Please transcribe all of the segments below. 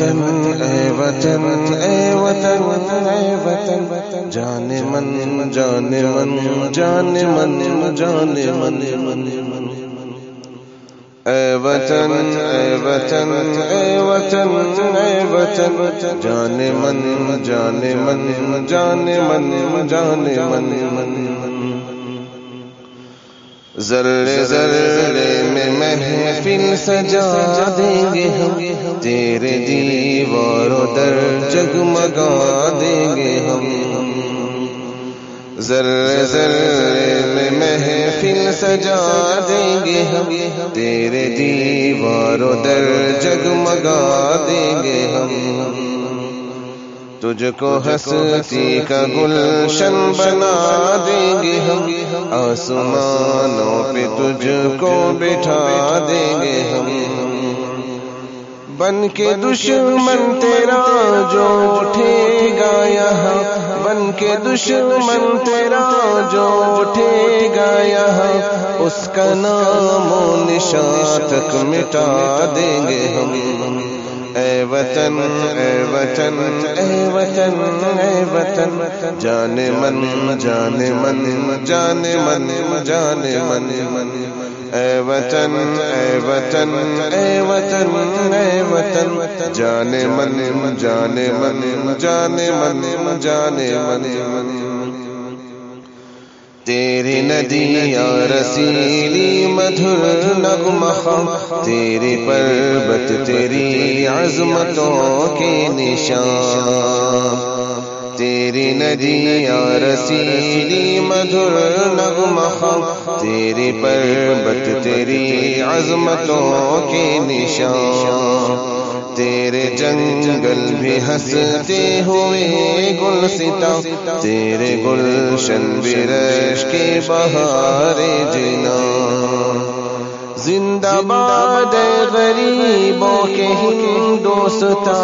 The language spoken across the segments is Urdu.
وطن اے وطن اے وطن اے وطن جان من جان من جان من جان من اے وطن اے وطن اے وطن اے وطن جان من جان من جان من جان من ذرے ذرے میں محفل سجا دیں گے ہم تیرے دیواروں در جگمگا دیں گے ہم ذرے ذرے میں محفل سجا دیں گے ہم تیرے دیواروں در جگمگا دیں گے ہم تجھ کو ہستی کا گلشن بنا دیں گے ہم آسمانوں پہ تجھ کو بٹھا دیں گے ہم بن کے دشمن تیرا جو اٹھے گا یہاں بن کے دشمن تیرا جو اٹھے گا یہاں اس کا نام و نشان تک مٹا دیں گے ہم اے وطن اے وطن اے وطن اے وطن جان من جان من جان من جان من اے وطن اے وطن اے وطن اے وطن جان من جان من جان من جان من تیری ندیاں رسیلی مدھر نغمہ خواں تیری پربت تیری عظمتوں کے نشان تیری ندیاں رسیلی مدھر نغمہ خواں تیری پربت تیری عظمتوں کے نشان تیرے جنگل بھی ہنستے ہوئے گلستاں تیرے گلشن بھی رش کے بہار جنا زندہ باد غریبوں کے ہندوستان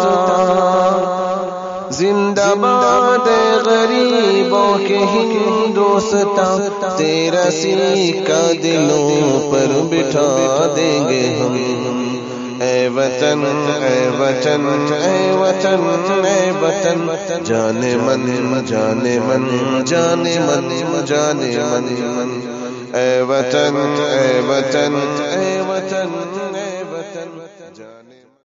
زندہ باد غریبوں کے ہندوستان تیرا سکہ دلوں پر بٹھا دیں گے ہم اے وطن اے وطن اے وطن اے وطن جان من جان من جان من جان من اے وطن اے وطن اے وطن